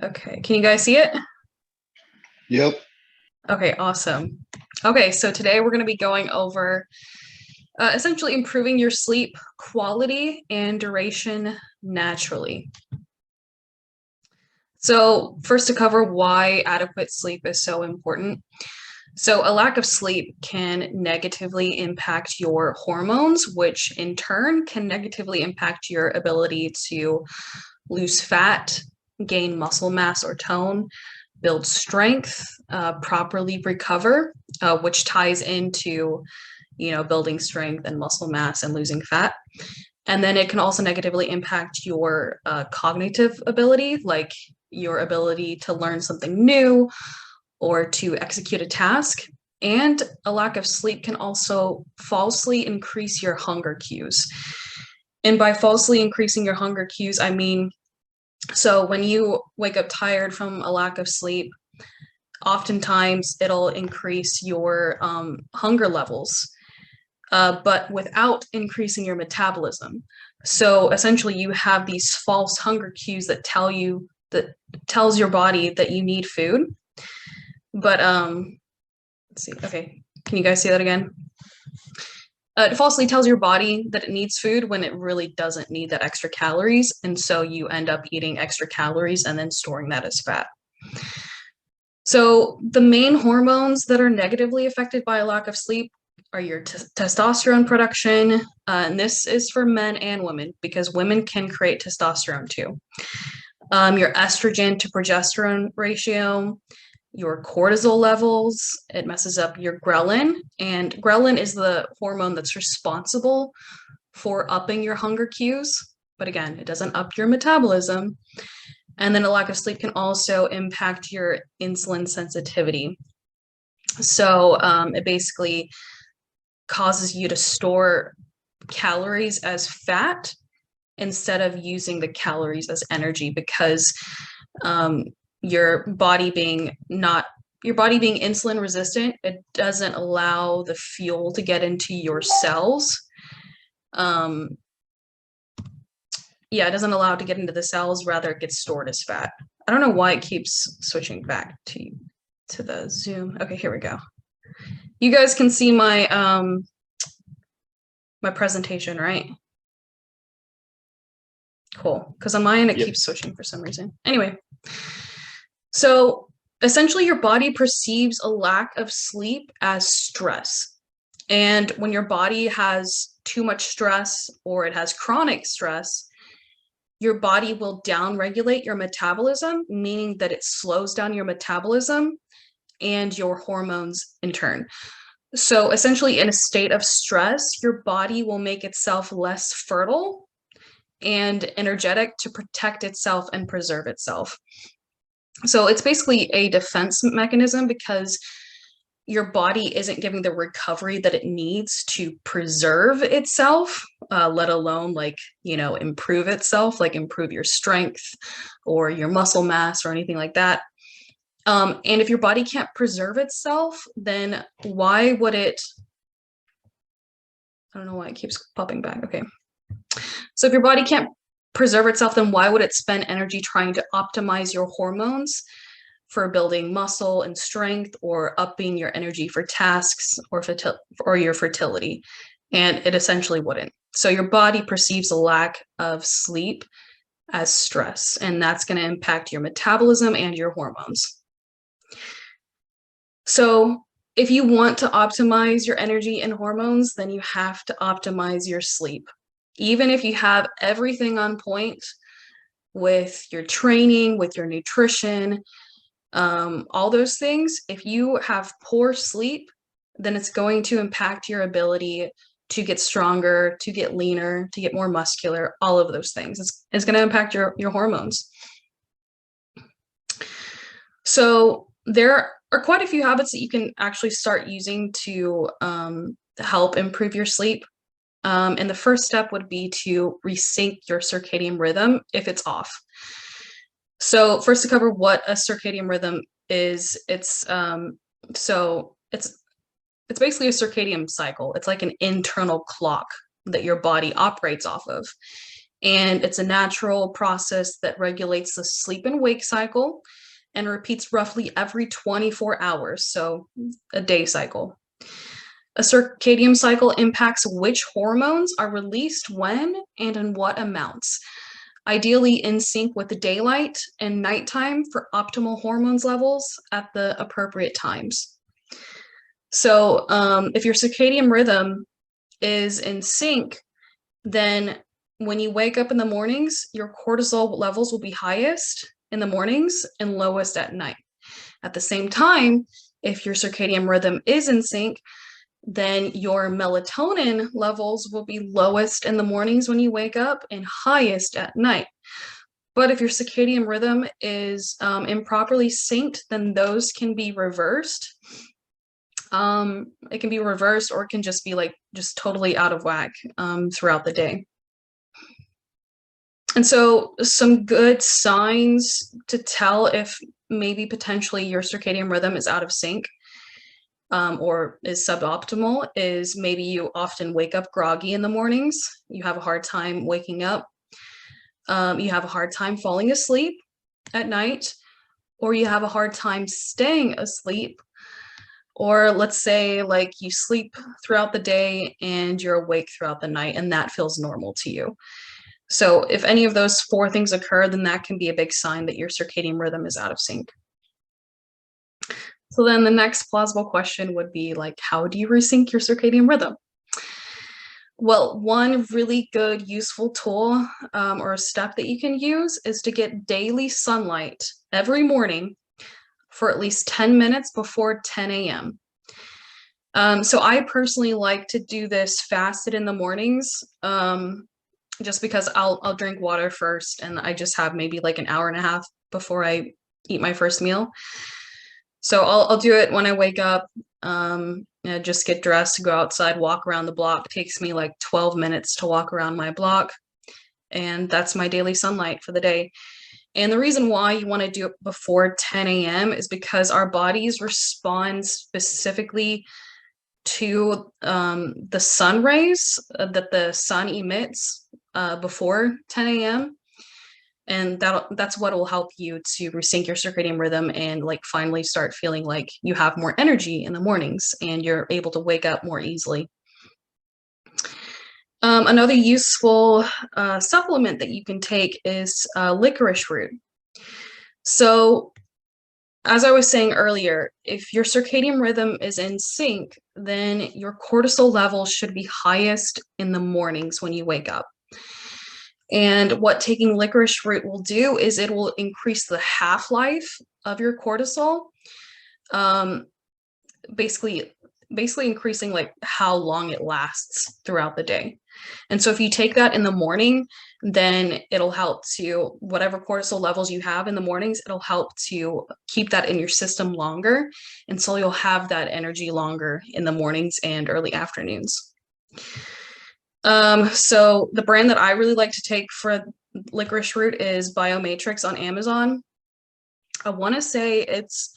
Okay, can you guys see it? Yep. Okay, awesome. Okay, so today we're going to be going over essentially improving your sleep quality and duration naturally. So, first to cover why adequate sleep is so important. So, a lack of sleep can negatively impact your hormones, which in turn can negatively impact your ability to lose fat, gain muscle mass or tone, build strength, properly recover, which ties into, building strength and muscle mass and losing fat. And then it can also negatively impact your cognitive ability, like your ability to learn something new or to execute a task. And a lack of sleep can also falsely increase your hunger cues. And by falsely increasing your hunger cues, I mean, so when you wake up tired from a lack of sleep, oftentimes it'll increase your hunger levels, but without increasing your metabolism. So essentially, you have these false hunger cues that tells your body that you need food. But let's see. Okay, can you guys see that again? It falsely tells your body that it needs food when it really doesn't need that extra calories, and so you end up eating extra calories and then storing that as fat. So the main hormones that are negatively affected by a lack of sleep are your testosterone production, and this is for men and women because women can create testosterone too. Your estrogen to progesterone ratio, your cortisol levels, it messes up your ghrelin, and ghrelin is the hormone that's responsible for upping your hunger cues, but again, it doesn't up your metabolism. And then a lack of sleep can also impact your insulin sensitivity. So it basically causes you to store calories as fat instead of using the calories as energy because your body being insulin resistant, it doesn't allow the fuel to get into your cells. It doesn't allow it to get into the cells, rather it gets stored as fat. I don't know why it keeps switching back to the Zoom. Okay, here we go. You guys can see my my presentation, right? Cool, because on my end it Yep. keeps switching for some reason. Anyway, so essentially your body perceives a lack of sleep as stress. And when your body has too much stress or it has chronic stress, your body will downregulate your metabolism, meaning that it slows down your metabolism and your hormones in turn. So essentially, in a state of stress, your body will make itself less fertile and energetic to protect itself and preserve itself. So it's basically a defense mechanism because your body isn't giving the recovery that it needs to preserve itself, let alone improve itself, like improve your strength or your muscle mass or anything like that. And if your body can't preserve itself, then why would it? I don't know why it keeps popping back. Okay. So if your body can't preserve itself, then why would it spend energy trying to optimize your hormones for building muscle and strength or upping your energy for tasks or your fertility? And it essentially wouldn't. So your body perceives a lack of sleep as stress, and that's going to impact your metabolism and your hormones. So if you want to optimize your energy and hormones, then you have to optimize your sleep. Even if you have everything on point with your training, with your nutrition, all those things, if you have poor sleep, then it's going to impact your ability to get stronger, to get leaner, to get more muscular, all of those things. It's going to impact your hormones. So there are quite a few habits that you can actually start using to help improve your sleep. And the first step would be to resync your circadian rhythm if it's off. So first to cover what a circadian rhythm is, it's basically a circadian cycle. It's like an internal clock that your body operates off of. And it's a natural process that regulates the sleep and wake cycle and repeats roughly every 24 hours, so a day cycle. A circadian cycle impacts which hormones are released when and in what amounts, ideally in sync with the daylight and nighttime for optimal hormones levels at the appropriate times. So if your circadian rhythm is in sync, then when you wake up in the mornings, your cortisol levels will be highest in the mornings and lowest at night. At the same time, if your circadian rhythm is in sync, then your melatonin levels will be lowest in the mornings when you wake up and highest at night. But if your circadian rhythm is improperly synced, then those can be reversed. It can be reversed, or it can just be like just totally out of whack throughout the day. And so some good signs to tell if maybe potentially your circadian rhythm is out of sync or is suboptimal is maybe you often wake up groggy in the mornings. You have a hard time waking up. You have a hard time falling asleep at night, or you have a hard time staying asleep. Or let's say like you sleep throughout the day and you're awake throughout the night, and that feels normal to you. So if any of those four things occur, then that can be a big sign that your circadian rhythm is out of sync. So then the next plausible question would be like, how do you resync your circadian rhythm? Well, one really good useful tool or a step that you can use is to get daily sunlight every morning for at least 10 minutes before 10 a.m. So I personally like to do this fasted in the mornings, just because I'll drink water first, and I just have maybe like an hour and a half before I eat my first meal. So I'll do it when I wake up, just get dressed, go outside, walk around the block. It takes me like 12 minutes to walk around my block, and that's my daily sunlight for the day. And the reason why you want to do it before 10 a.m. is because our bodies respond specifically to the sun rays that the sun emits before 10 a.m. And that's what will help you to resync your circadian rhythm and like finally start feeling like you have more energy in the mornings and you're able to wake up more easily. Another useful supplement that you can take is licorice root. So as I was saying earlier, if your circadian rhythm is in sync, then your cortisol levels should be highest in the mornings when you wake up. And what taking licorice root will do is it will increase the half-life of your cortisol, basically increasing like how long it lasts throughout the day. And so if you take that in the morning, then it'll help to whatever cortisol levels you have in the mornings, it'll help to keep that in your system longer. And so you'll have that energy longer in the mornings and early afternoons. So the brand that I really like to take for licorice root is Biomatrix on Amazon. I want to say it's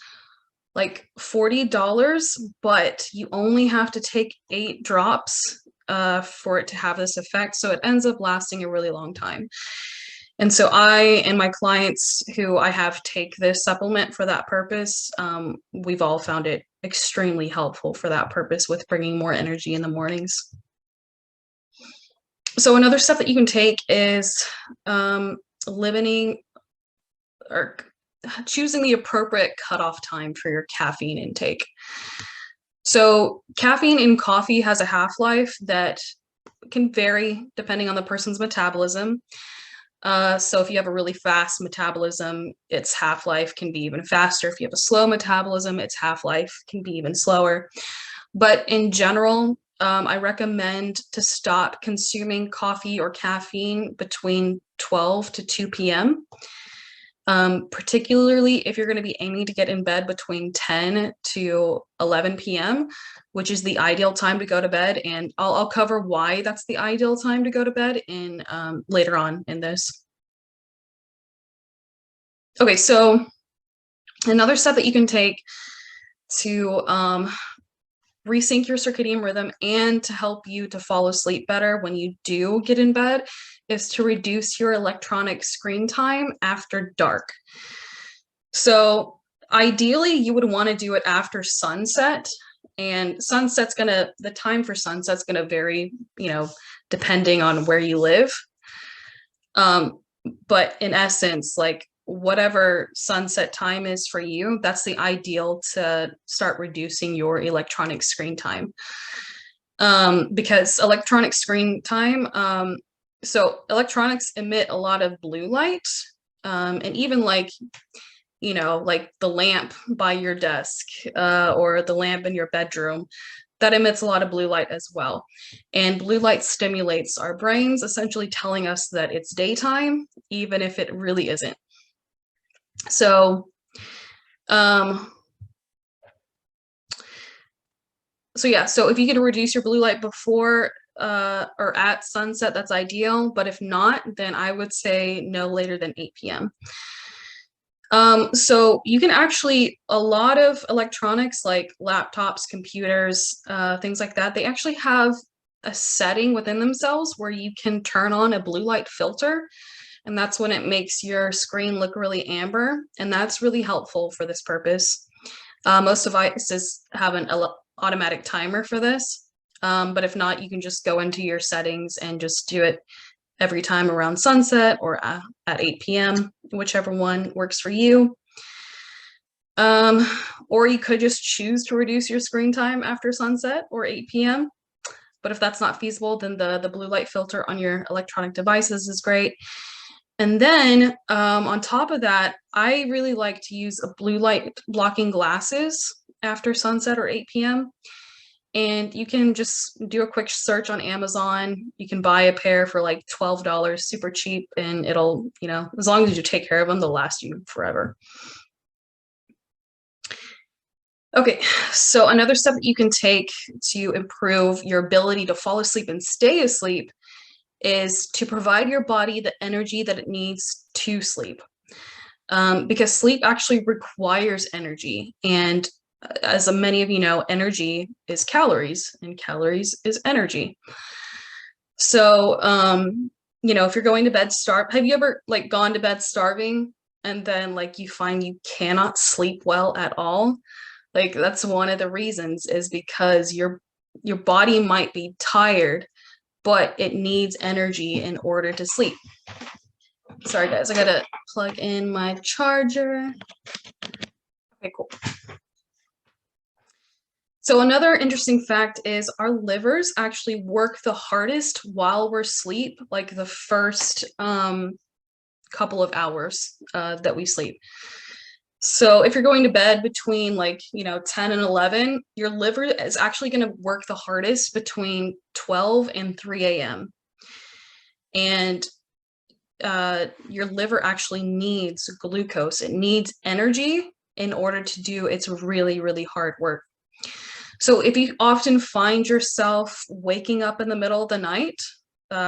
like $40, but you only have to take 8 drops for it to have this effect. So it ends up lasting a really long time. And so I and my clients who I have take this supplement for that purpose, we've all found it extremely helpful for that purpose with bringing more energy in the mornings. So another step that you can take is limiting or choosing the appropriate cutoff time for your caffeine intake. So caffeine in coffee has a half-life that can vary depending on the person's metabolism. So if you have a really fast metabolism, its half-life can be even faster. If you have a slow metabolism, its half-life can be even slower. But in general, I recommend to stop consuming coffee or caffeine between 12 to 2 p.m. Particularly if you're going to be aiming to get in bed between 10 to 11 p.m., which is the ideal time to go to bed. And I'll cover why that's the ideal time to go to bed in later on in this. Okay, so another step that you can take to resync your circadian rhythm and to help you to fall asleep better when you do get in bed is to reduce your electronic screen time after dark. So ideally, you would want to do it after sunset. And the time for sunset's gonna vary, depending on where you live. But in essence, like whatever sunset time is for you, that's the ideal to start reducing your electronic screen time. Because electronic screen time, so electronics emit a lot of blue light, and even like the lamp by your desk, or the lamp in your bedroom, that emits a lot of blue light as well. And blue light stimulates our brains, essentially telling us that it's daytime, even if it really isn't. So, so if you can reduce your blue light before or at sunset, that's ideal. But if not, then I would say no later than 8 p.m. So you can actually, a lot of electronics like laptops, computers, things like that, they actually have a setting within themselves where you can turn on a blue light filter. And that's when it makes your screen look really amber. And that's really helpful for this purpose. Most devices have an automatic timer for this. But if not, you can just go into your settings and just do it every time around sunset or at 8 p.m., whichever one works for you. Or you could just choose to reduce your screen time after sunset or 8 p.m. But if that's not feasible, then the blue light filter on your electronic devices is great. And then on top of that, I really like to use a blue light blocking glasses after sunset or 8 p.m. And you can just do a quick search on Amazon. You can buy a pair for like $12, super cheap, and it'll, as long as you take care of them, they'll last you forever. Okay, so another step that you can take to improve your ability to fall asleep and stay asleep is to provide your body the energy that it needs to sleep. Because sleep actually requires energy, and as many of you know, energy is calories and calories is energy. So, if you're going to bed starved, have you ever like gone to bed starving and then like you find you cannot sleep well at all? Like that's one of the reasons, is because your body might be tired, but it needs energy in order to sleep. Sorry guys, I gotta plug in my charger. Okay, cool. So another interesting fact is our livers actually work the hardest while we're asleep, like the first couple of hours that we sleep. So if you're going to bed between 10 and 11, your liver is actually going to work the hardest between 12 and 3 a.m. And your liver actually needs glucose. It needs energy in order to do its really, really hard work. So if you often find yourself waking up in the middle of the night,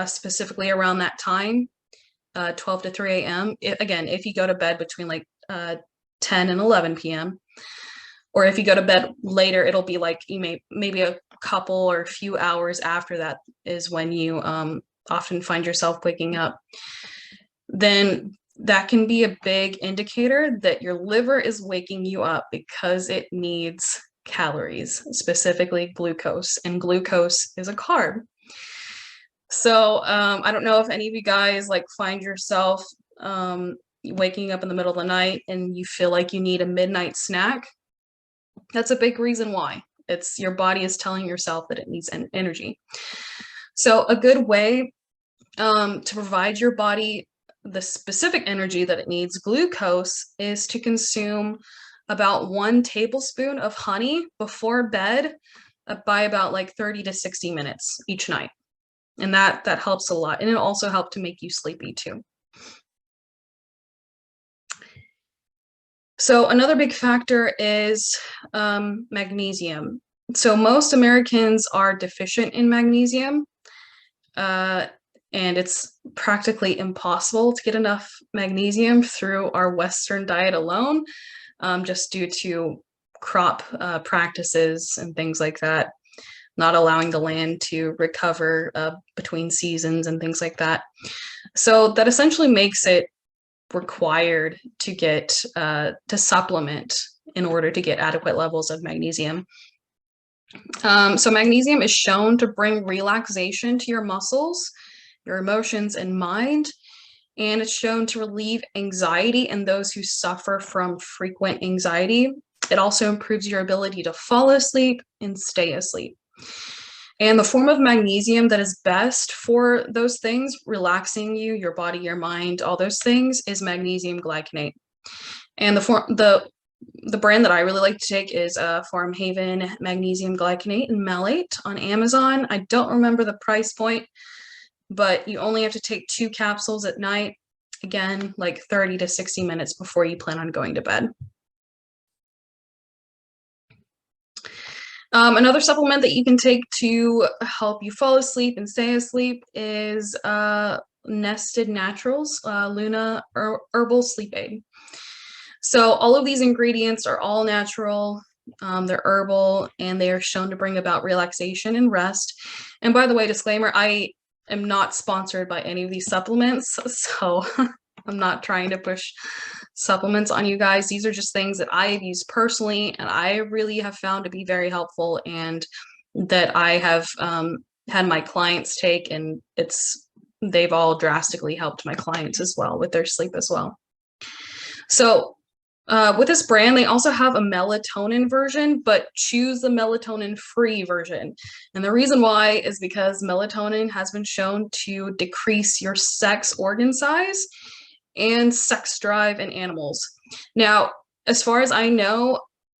specifically around that time, 12 to 3 a.m., again, if you go to bed between 10 and 11 p.m., or if you go to bed later, it'll be like maybe a couple or a few hours after that is when you often find yourself waking up, then that can be a big indicator that your liver is waking you up because it needs calories, specifically glucose, and glucose is a carb. So I don't know if any of you guys find yourself waking up in the middle of the night and you feel like you need a midnight snack. That's a big reason why. It's your body is telling yourself that it needs energy. So a good way to provide your body the specific energy that it needs, glucose, is to consume about 1 tablespoon of honey before bed by about 30 to 60 minutes each night. And that helps a lot. And it'll also help to make you sleepy too. So another big factor is magnesium. So most Americans are deficient in magnesium, and it's practically impossible to get enough magnesium through our Western diet alone. Just due to crop practices and things like that, not allowing the land to recover between seasons and things like that. So that essentially makes it required to get to supplement in order to get adequate levels of magnesium. So magnesium is shown to bring relaxation to your muscles, your emotions, and mind. And it's shown to relieve anxiety in those who suffer from frequent anxiety. It also improves your ability to fall asleep and stay asleep. And the form of magnesium that is best for those things, relaxing you, your body, your mind, all those things, is magnesium glycinate. And the brand that I really like to take is Farm Haven Magnesium Glycinate and Malate on Amazon. I don't remember the price point, but you only have to take 2 capsules at night. Again, like 30 to 60 minutes before you plan on going to bed. Another supplement that you can take to help you fall asleep and stay asleep is Nested Naturals Luna Herbal Sleep Aid. So all of these ingredients are all natural, they're herbal, and they are shown to bring about relaxation and rest. And by the way, disclaimer, I am not sponsored by any of these supplements, so I'm not trying to push supplements on you guys. These are just things that I have used personally, and I really have found to be very helpful, and that I have had my clients take, and they've all drastically helped my clients as well with their sleep as well. So with this brand, they also have a melatonin version, but choose the melatonin-free version. And the reason why is because melatonin has been shown to decrease your sex organ size and sex drive in animals. Now, as far as I know,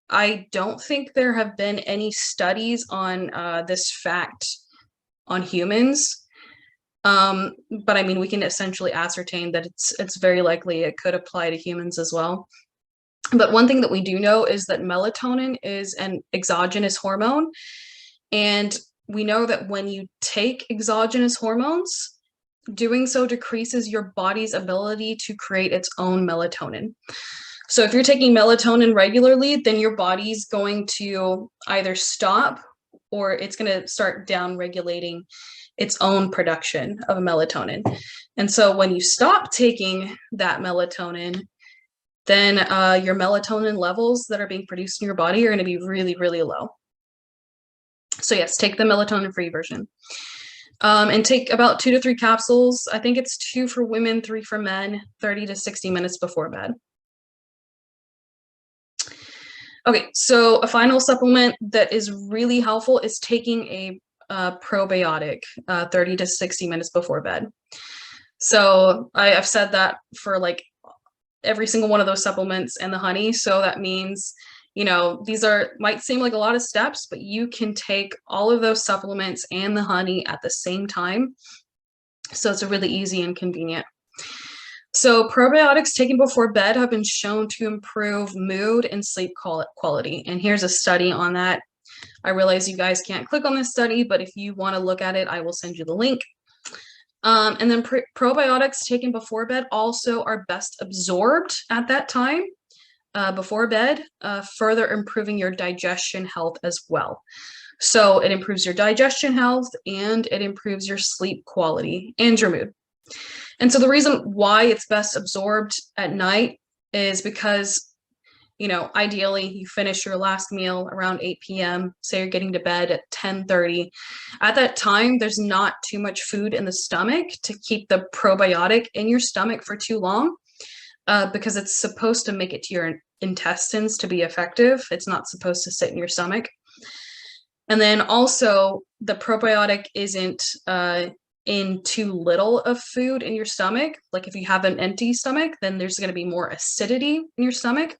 I don't think there have been any studies on this fact on humans. But I mean, we can essentially ascertain that it's very likely it could apply to humans as well. But one thing that we do know is that melatonin is an exogenous hormone. And we know that when you take exogenous hormones, doing so decreases your body's ability to create its own melatonin. So if you're taking melatonin regularly, then your body's going to either stop or it's going to start down-regulating its own production of melatonin. And so when you stop taking that melatonin, then your melatonin levels that are being produced in your body are going to be really, really low. So yes, take the melatonin-free version. And take about 2 to 3 capsules. I think it's 2 for women, 3 for men, 30 to 60 minutes before bed. Okay, so a final supplement that is really helpful is taking a probiotic 30 to 60 minutes before bed. So I've said that for like every single one of those supplements and the honey. So that means, you know, these might seem like a lot of steps, but you can take all of those supplements and the honey at the same time. So it's really easy and convenient. So probiotics taken before bed have been shown to improve mood and sleep quality. And here's a study on that. I realize you guys can't click on this study, but if you want to look at it, I will send you the link. And then probiotics taken before bed also are best absorbed at that time before bed, further improving your digestion health as well. So it improves your digestion health and it improves your sleep quality and your mood. And so the reason why it's best absorbed at night is because, you know, ideally you finish your last meal around 8 p.m. Say you're getting to bed at 10:30. At that time, there's not too much food in the stomach to keep the probiotic in your stomach for too long because it's supposed to make it to your intestines to be effective. It's not supposed to sit in your stomach. And then also the probiotic isn't in too little of food in your stomach. Like if you have an empty stomach, then there's going to be more acidity in your stomach.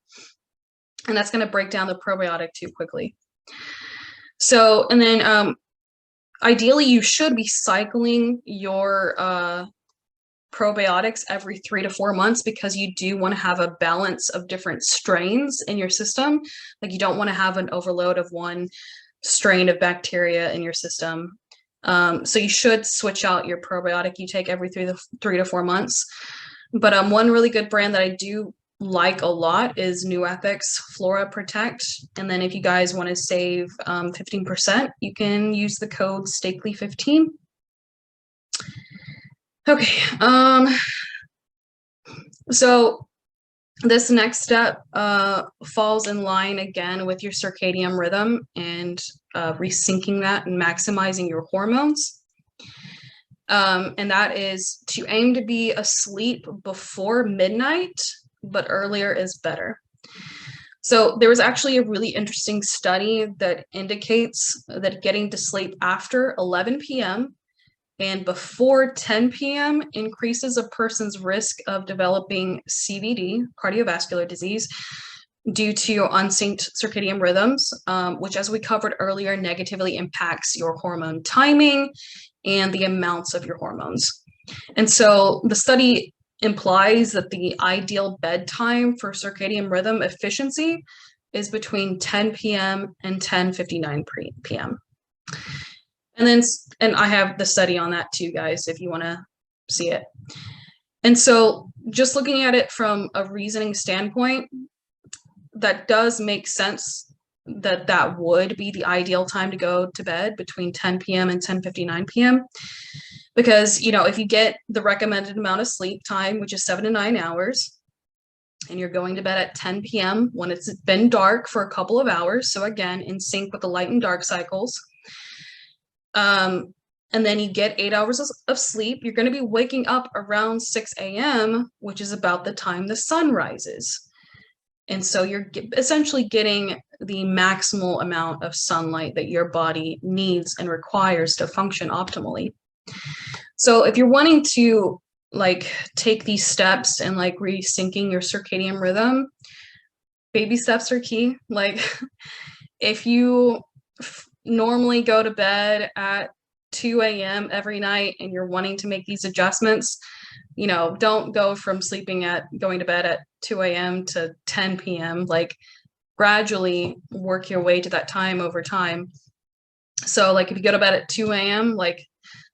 And that's going to break down the probiotic too quickly. So, and then ideally you should be cycling your probiotics every 3 to 4 months because you do want to have a balance of different strains in your system. Like you don't want to have an overload of one strain of bacteria in your system. So you should switch out your probiotic you take every 3 to 4 months. But one really good brand that I do like a lot is New Ethics Flora Protect. And then if you guys want to save 15%, you can use the code Stakely15. Okay, so this next step falls in line again with your circadian rhythm and resyncing that and maximizing your hormones. And that is to aim to be asleep before midnight, but earlier is better. So there was actually a really interesting study that indicates that getting to sleep after 11 p.m. and before 10 p.m. increases a person's risk of developing CVD, cardiovascular disease, due to unsynced circadian rhythms, which, as we covered earlier, negatively impacts your hormone timing and the amounts of your hormones. And so the study implies that the ideal bedtime for circadian rhythm efficiency is between 10 p.m. and 10:59 p.m. And I have the study on that too, guys, if you want to see it. And so just looking at it from a reasoning standpoint, that does make sense that that would be the ideal time to go to bed, between 10 p.m. and 10:59 p.m. Because, you know, if you get the recommended amount of sleep time, which is 7 to 9 hours, and you're going to bed at 10 p.m. when it's been dark for a couple of hours, so again, in sync with the light and dark cycles, and then you get 8 hours of sleep, you're going to be waking up around 6 a.m., which is about the time the sun rises. And so you're essentially getting the maximal amount of sunlight that your body needs and requires to function optimally. So if you're wanting to like take these steps and like resyncing your circadian rhythm, baby steps are key. Like if you normally go to bed at 2 a.m. every night and you're wanting to make these adjustments, you know, don't go from going to bed at 2 a.m. to 10 p.m. Like gradually work your way to that time over time. So like if you go to bed at 2 a.m., like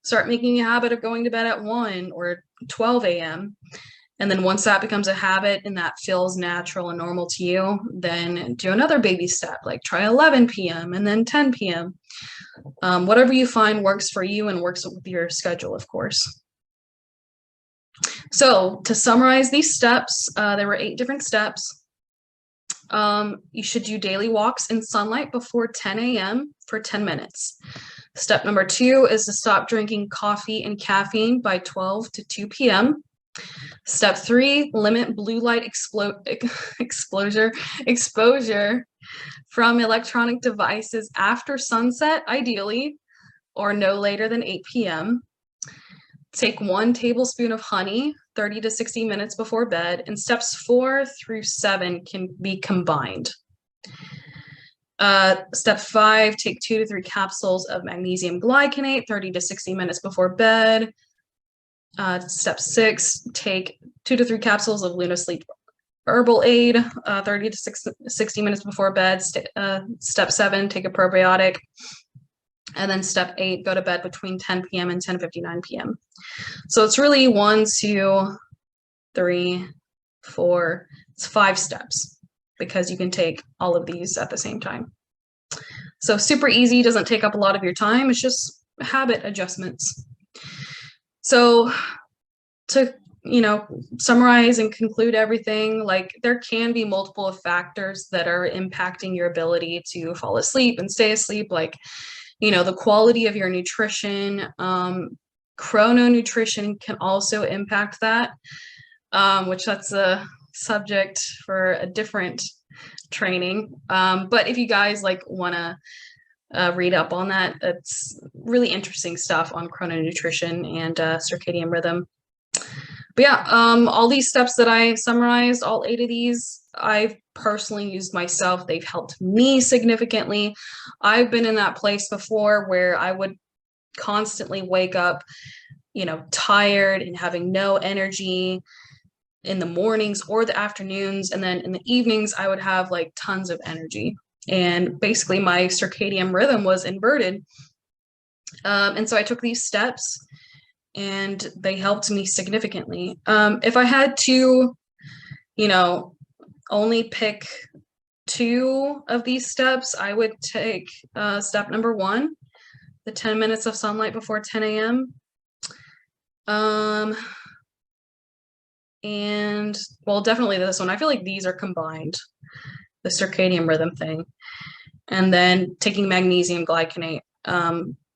start making a habit of going to bed at 1 or 12 a.m. And then once that becomes a habit and that feels natural and normal to you, then do another baby step, like try 11 p.m. and then 10 p.m. Whatever you find works for you and works with your schedule, of course. So to summarize these steps, there were 8 different steps. You should do daily walks in sunlight before 10 a.m. for 10 minutes. Step number 2 is to stop drinking coffee and caffeine by 12 to 2 p.m. Step 3, limit blue light exposure from electronic devices after sunset, ideally, or no later than 8 p.m. Take 1 tablespoon of honey 30 to 60 minutes before bed, and steps 4 through 7 can be combined. Step 5, take 2 to 3 capsules of magnesium glycinate 30 to 60 minutes before bed. Step 6, take 2 to 3 capsules of Luna Sleep Herbal Aid 30 to 60 minutes before bed. Step 7, take a probiotic. And then step 8, go to bed between 10 p.m. and 10:59 p.m. So it's really 1, 2, 3, 4, it's 5 steps, because you can take all of these at the same time. So super easy, doesn't take up a lot of your time. It's just habit adjustments. So to, you know, summarize and conclude everything, like there can be multiple factors that are impacting your ability to fall asleep and stay asleep, like, you know, the quality of your nutrition. Chrononutrition can also impact that, which that's a subject for a different training. But if you guys like want to read up on that, it's really interesting stuff on chrononutrition and circadian rhythm. But yeah, all these steps that I summarized, all 8 of these, I've personally used myself. They've helped me significantly. I've been in that place before where I would constantly wake up, you know, tired and having no energy in the mornings or the afternoons. And then in the evenings, I would have like tons of energy. And basically my circadian rhythm was inverted. And so I took these steps and they helped me significantly. If I had to, only pick 2 of these steps, I would take step number 1, the 10 minutes of sunlight before 10 a.m. And well, definitely this one. I feel like these are combined, the circadian rhythm thing. And then taking magnesium glycinate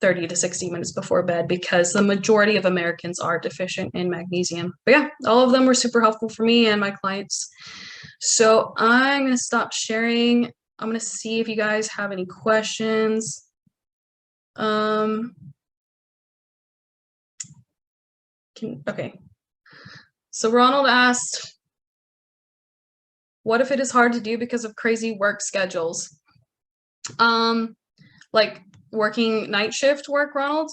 30 to 60 minutes before bed, because the majority of Americans are deficient in magnesium. But yeah, all of them were super helpful for me and my clients. So I'm going to stop sharing. I'm going to see if you guys have any questions. Okay. So Ronald asked, what if it is hard to do because of crazy work schedules? Like working night shift work, Ronald?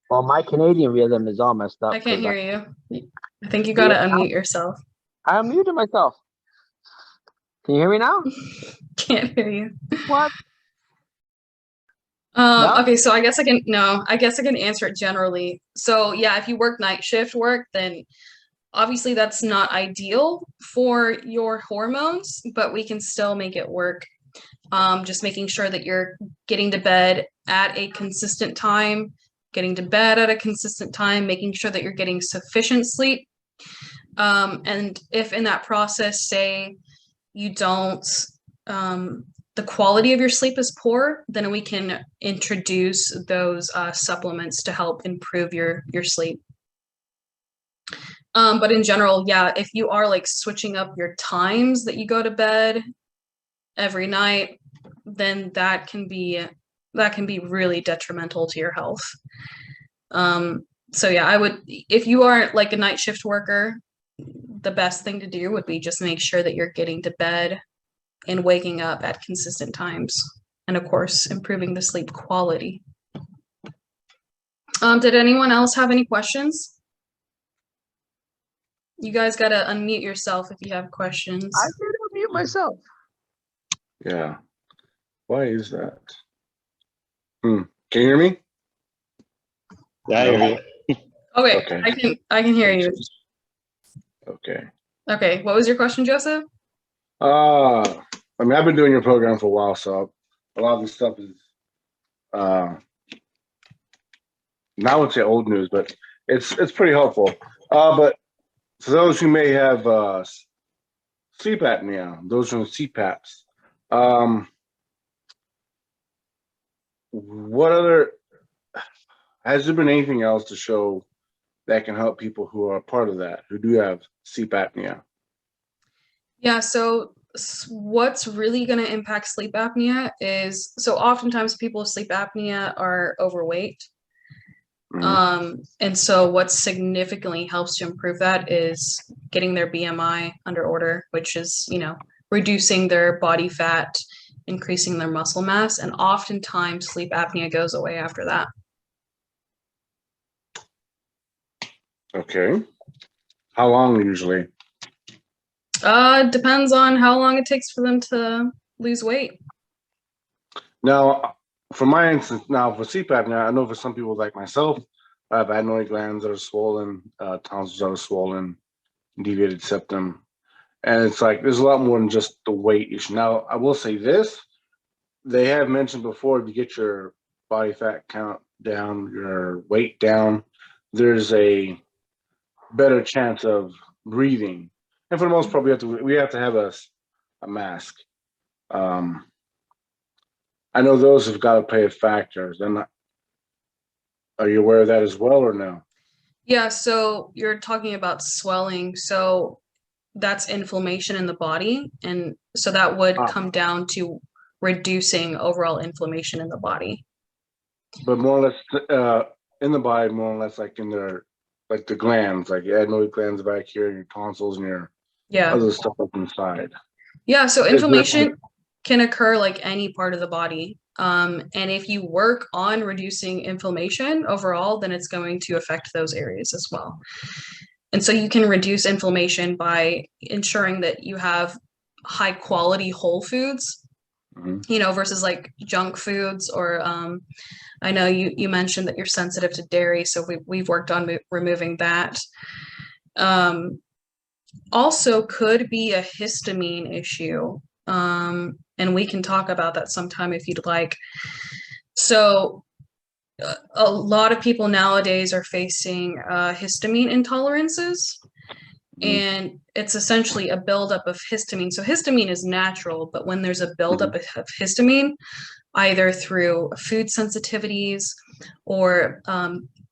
Well, my Canadian rhythm is all messed up. I can't hear you. I think you gotta unmute yourself. I unmuted myself. Can you hear me now? Can't hear you. What? No? Okay, so I guess I can answer it generally. So yeah, if you work night shift work, then obviously that's not ideal for your hormones, but we can still make it work. Just making sure that you're getting to bed at a consistent time, making sure that you're getting sufficient sleep. And if in that process, say you don't, the quality of your sleep is poor, then we can introduce those supplements to help improve your sleep. But in general, yeah, if you are like switching up your times that you go to bed every night, then that can be really detrimental to your health. So yeah, if you are like a night shift worker, the best thing to do would be just make sure that you're getting to bed and waking up at consistent times, and of course improving the sleep quality. Did anyone else have any questions? You guys gotta unmute yourself if you have questions. I did unmute myself. Yeah. Why is that? Can you hear me? Yeah, I hear you. Okay. I can hear you. Okay. Okay, what was your question, Joseph? I mean, I've been doing your program for a while, so a lot of this stuff is now I would say old news, but it's pretty helpful. But for those who may have sleep apnea, those are CPAPs. What other has there been anything else to show that can help people who are part of that, who do have sleep apnea? Yeah, so what's really going to impact sleep apnea is, so oftentimes people with sleep apnea are overweight. And so what significantly helps to improve that is getting their BMI under order, which is, reducing their body fat, increasing their muscle mass, and oftentimes sleep apnea goes away after that. Okay. How long usually? Depends on how long it takes for them to lose weight. Now, for my instance, for sleep apnea, I know for some people like myself, I have adenoid glands that are swollen, tonsils that are swollen, deviated septum. And it's like, there's a lot more than just the weight issue. Now, I will say this, they have mentioned before, if you get your body fat count down, your weight down, there's a better chance of breathing. And for the most part, we have to have a mask. I know those have got to play a factor. Are you aware of that as well, or no? Yeah, so you're talking about swelling. So that's inflammation in the body. And so that would come down to reducing overall inflammation in the body. But more or less in the body, more or less like in their, like the glands, like your adenoid glands back here, your tonsils, and your other stuff up inside. Yeah, so inflammation can occur like any part of the body. And if you work on reducing inflammation overall, then it's going to affect those areas as well. And so you can reduce inflammation by ensuring that you have high quality whole foods, versus like junk foods, or I know you mentioned that you're sensitive to dairy, so we've worked on removing that. also could be a histamine issue. And we can talk about that sometime if you'd like. So, a lot of people nowadays are facing histamine intolerances, Mhm. and it's essentially a buildup of histamine. So, histamine is natural, but when there's a buildup of histamine, either through food sensitivities or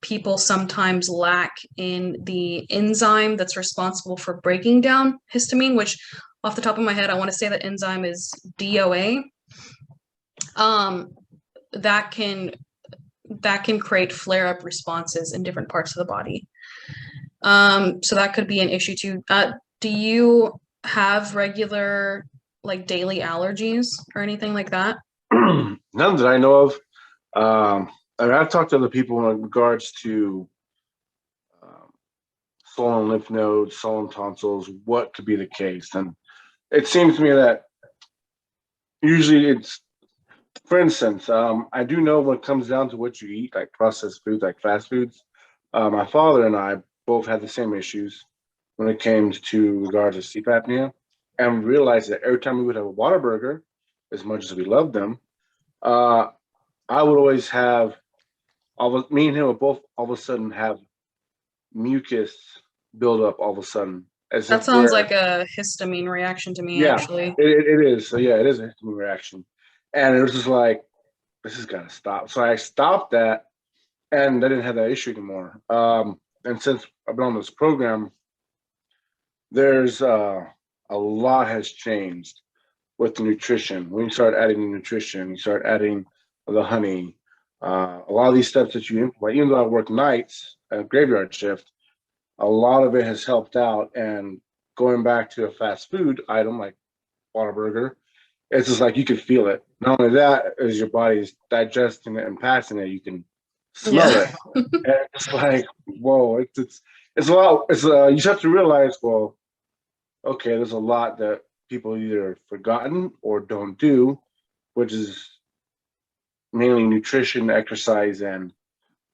people sometimes lack in the enzyme that's responsible for breaking down histamine, which off the top of my head, I want to say that enzyme is DOA. That can create flare-up responses in different parts of the body. So that could be an issue too. Do you have regular, like, daily allergies or anything like that? None that I know of. I've talked to other people in regards to um, swollen lymph nodes, swollen tonsils, what could be the case. And it seems to me that usually it's, for instance, I do know when it comes down to what you eat, like processed foods, like fast foods. My father and I both had the same issues when it came to regards to sleep apnea, and realized that every time we would have a Whataburger, as much as we loved them, uh, I would always have me and him would both all of a sudden have mucus build up all of a sudden, as That if sounds we're, like a histamine reaction to me, yeah, actually. it is. So yeah, it is a histamine reaction, and it was just like, this has got to stop. So I stopped that, and I didn't have that issue anymore. And since I've been on this program, there's a lot has changed with the nutrition. When you start adding the nutrition, you start adding the honey. A lot of these steps that you implement, even though I work nights at a graveyard shift, a lot of it has helped out. And going back to a fast food item like Whataburger, it's just like you can feel it. Not only that, as your body's digesting it and passing it, you can smell Yeah. it. And it's like, whoa, it's a lot. It's you just have to realize, well, okay, there's a lot that people either forgotten or don't do, which is mainly nutrition, exercise, and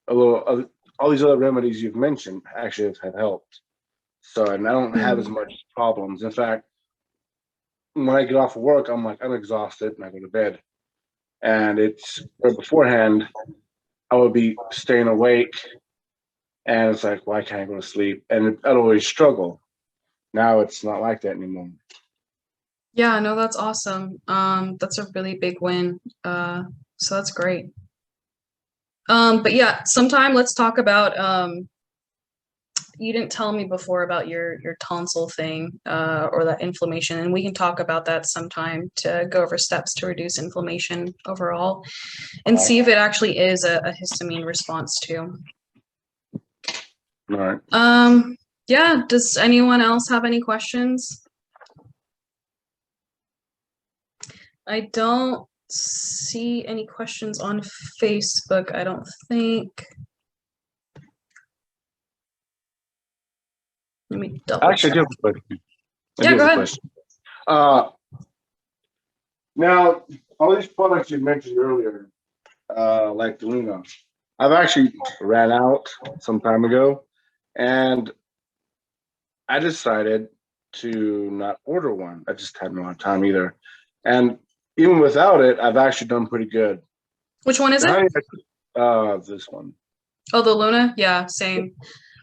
a little all these other remedies you've mentioned actually have helped. So, and I don't have as Mm. much problems. In fact, when I get off of work, I'm like, I'm exhausted and I go to bed. And it's where beforehand, I would be staying awake and it's like, why can't I go to sleep? And I'd always struggle. Now it's not like that anymore. Yeah, no, that's awesome. That's a really big win. So that's great. But yeah, sometime let's talk about you didn't tell me before about your tonsil thing, or that inflammation, and we can talk about that sometime to go over steps to reduce inflammation overall and All see if it actually is a histamine response too. right. Yeah, does anyone else have any questions? I don't see any questions on Facebook, I don't think. Let me double Actually, I check. do have a question. I Yeah, do go have a ahead. question. Uh, Now, all these products you mentioned earlier, like the Luna, I've actually ran out some time ago, and I decided to not order one. I just hadn't had time either. And even without it, I've actually done pretty good. Which one is The it? honey, this one. Oh, the Luna? Yeah, same.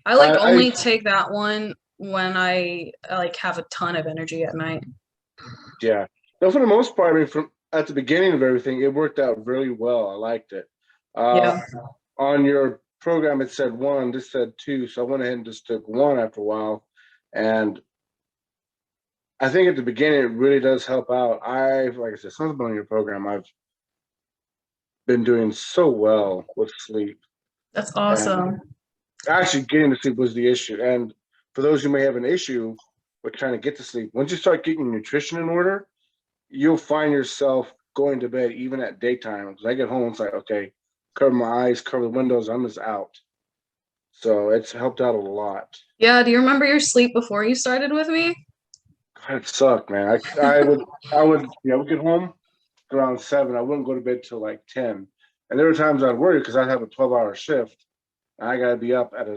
I like I only take that one when I like have a ton of energy at night. yeah. No, for the most part, I mean, from at the beginning of everything, it worked out really well. I liked it. Uh, Yeah. on your program, it said one. This said two, so I went ahead and just took one after a while, and I think at the beginning it really does help out. Like I said, since I've been on your program, I've been doing so well with sleep, That's and awesome. actually getting to sleep was the issue. And for those who may have an issue with trying to get to sleep, once you start getting your nutrition in order, you'll find yourself going to bed even at daytime. Because I get home, it's like, okay, cover my eyes, cover the windows, I'm just out. So it's helped out a lot. Yeah, do you remember your sleep before you started with me? God, it sucked, man. I would get home around 7. I wouldn't go to bed till like 10. And there were times I'd worry because I'd have a 12-hour shift and I gotta be up at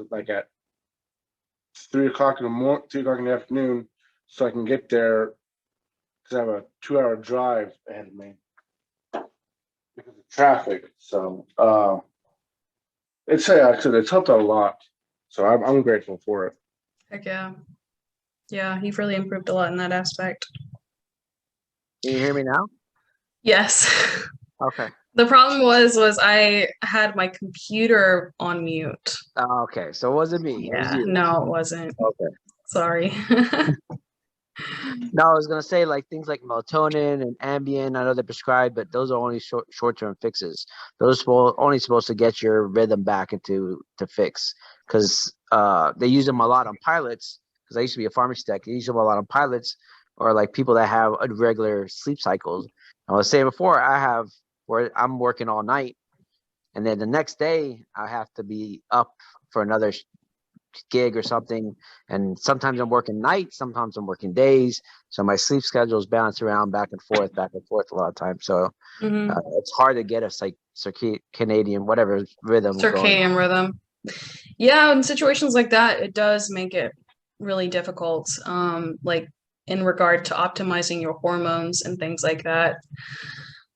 3 o'clock in the morning, 3 o'clock in the afternoon, so I can get there because I have a 2-hour drive ahead of me because of traffic. So it's helped out a lot. So I'm grateful for it. Heck yeah. Yeah, you've really improved a lot in that aspect. Can you hear me now? Yes. Okay. The problem was I had my computer on mute. Okay. So it wasn't me. It was Yeah, you. no, it wasn't. Okay. Sorry. No, I was gonna say like things like melatonin and Ambien. I know they're prescribed, but those are only short-term fixes. Those are only supposed to get your rhythm back into to fix, because they use them a lot on pilots. Because I used to be a pharmacy tech, they use them a lot on pilots or like people that have irregular sleep cycles. I was saying before, I have where I'm working all night, and then the next day I have to be up for another gig or something, and sometimes I'm working nights, sometimes I'm working days, so my sleep schedules bounce around back and forth a lot of times. So Mhm. it's hard to get a circadian whatever rhythm going. Circadian rhythm. Yeah, in situations like that, it does make it really difficult. Like in regard to optimizing your hormones and things like that.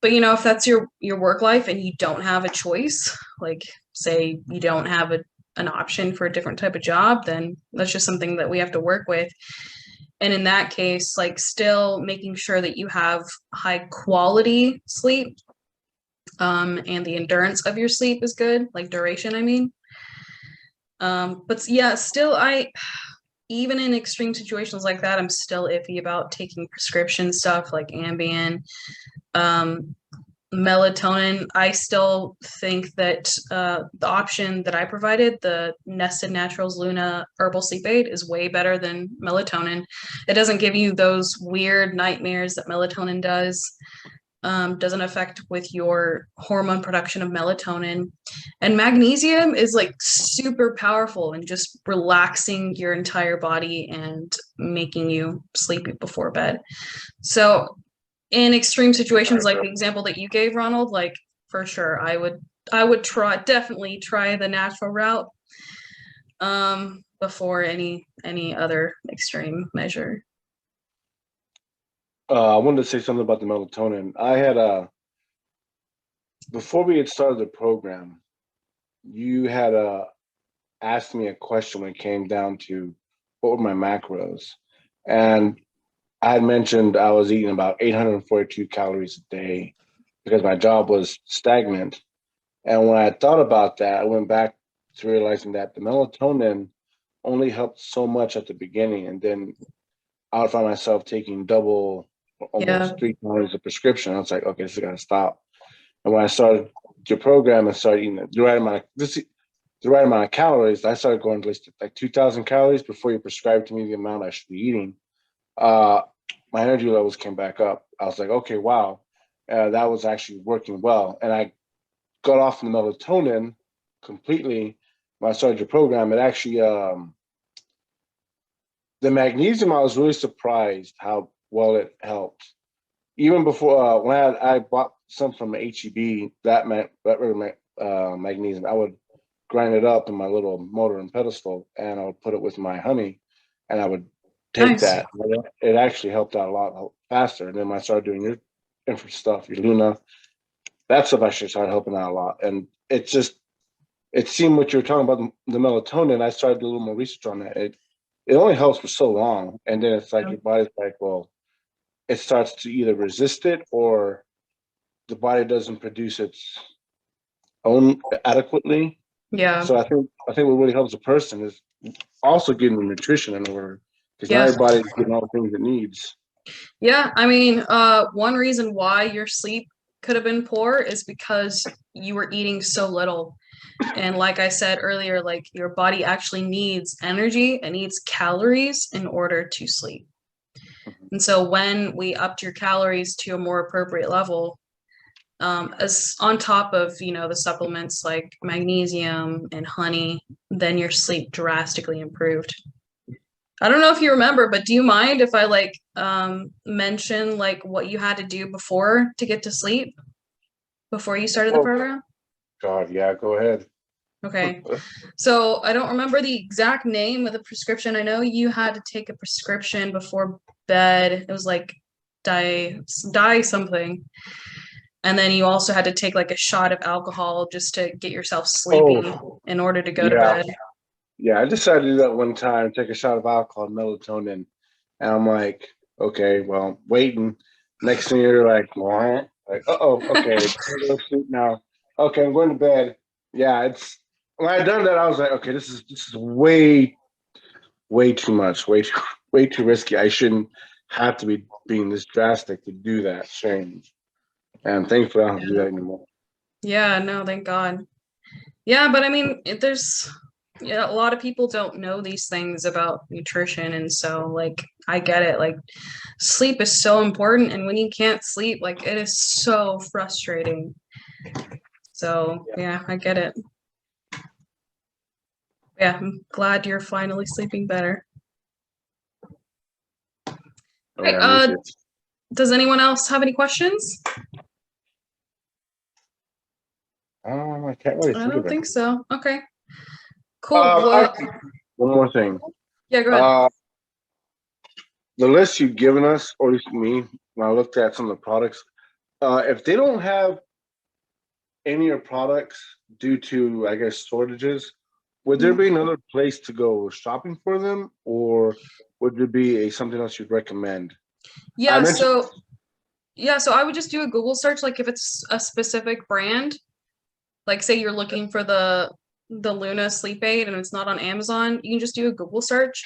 But if that's your work life and you don't have a choice, like say you don't have an option for a different type of job, then that's just something that we have to work with. And in that case, like still making sure that you have high quality sleep, and the endurance of your sleep is good, like duration, I mean. But yeah, still even in extreme situations like that, I'm still iffy about taking prescription stuff like Ambien. Melatonin, I still think that the option that I provided, the Nested Naturals Luna Herbal Sleep Aid, is way better than melatonin. It doesn't give you those weird nightmares that melatonin does. Doesn't affect with your hormone production of melatonin. And magnesium is like super powerful in just relaxing your entire body and making you sleepy before bed. So in extreme situations like the example that you gave, Ronald, like for sure I would definitely try the natural route before any other extreme measure. I wanted to say something about the melatonin. I had before we had started the program, you had asked me a question when it came down to what were my macros, and I had mentioned I was eating about 842 calories a day because my job was stagnant. And when I thought about that, I went back to realizing that the melatonin only helped so much at the beginning, and then I would find myself taking double, or Yeah. almost 3 times the prescription. I was like, okay, this is gotta stop. And when I started your program and started eating the right amount of calories, I started going to like 2,000 calories before you prescribed to me the amount I should be eating. My energy levels came back up. I was like, okay, wow, that was actually working well. And I got off the melatonin completely when I started your program. It actually, the magnesium, I was really surprised how well it helped. Even before, when I bought some from HEB, magnesium, I would grind it up in my little motor and pedestal, and I would put it with my honey, and I would take Nice. that. It actually helped out a lot faster. And then when I started doing your infra stuff, your Luna, that stuff actually started helping out a lot. And it seemed what you were talking about, the melatonin. I started doing a little more research on that. It only helps for so long, and then it's like your body's like, well, it starts to either resist it or the body doesn't produce its own adequately. Yeah. So I think what really helps a person is also getting the nutrition in order, because not Yeah. everybody's getting all the things it needs. Yeah, I mean, one reason why your sleep could have been poor is because you were eating so little. And like I said earlier, like your body actually needs energy, it needs calories in order to sleep. And so when we upped your calories to a more appropriate level, as on top of, the supplements like magnesium and honey, then your sleep drastically improved. I don't know if you remember, but do you mind if I mention like what you had to do before to get to sleep before you started the Oh program? God, yeah, go ahead. Okay. So I don't remember the exact name of the prescription. I know you had to take a prescription before bed. It was like die something. And then you also had to take like a shot of alcohol just to get yourself sleepy in order to go to Yeah. bed. Yeah, I decided to do that one time, take a shot of alcohol, melatonin. And I'm like, okay, well, waiting. Next thing you're like, what? Like, okay, I'm going to sleep now. Okay, I'm going to bed. Yeah, it's when I done that, I was like, okay, this is way too much, way too risky. I shouldn't have to be being this drastic to do that change. And thankfully, I don't have to do that anymore. Yeah, no, thank God. Yeah, but I mean, there's a lot of people don't know these things about nutrition, and so like I get it. Like sleep is so important, and when you can't sleep, like it is so frustrating. So yeah, I get it. Yeah, I'm glad you're finally sleeping better. Oh, Okay, yeah, me too. does anyone else have any questions? I can't really I think don't of it. think so. Okay, cool. Well, Actually, one more thing. yeah, go ahead. The list you've given us, or at least me, when I looked at some of the products, if they don't have any of your products due to, I guess, shortages, would there be another place to go shopping for them, or would there be something else you'd recommend? Yeah, so I would just do a Google search, like if it's a specific brand, like say you're looking for the Luna sleep aid and it's not on Amazon, you can just do a Google search.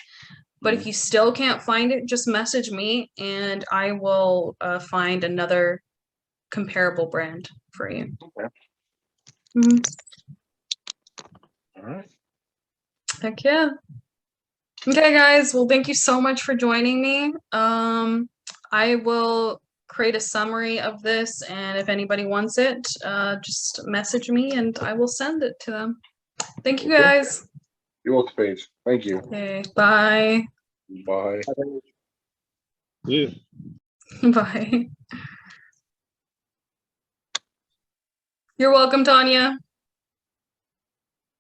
But if you still can't find it, just message me and I will find another comparable brand for you. Okay. Mhm. All right. Heck yeah. Okay, guys. Well, thank you so much for joining me. I will create a summary of this, and if anybody wants it, just message me and I will send it to them. Thank you, guys. You're welcome, Paige. Thank you. Okay, bye. Bye. Yeah. Bye. You're welcome, Tanya.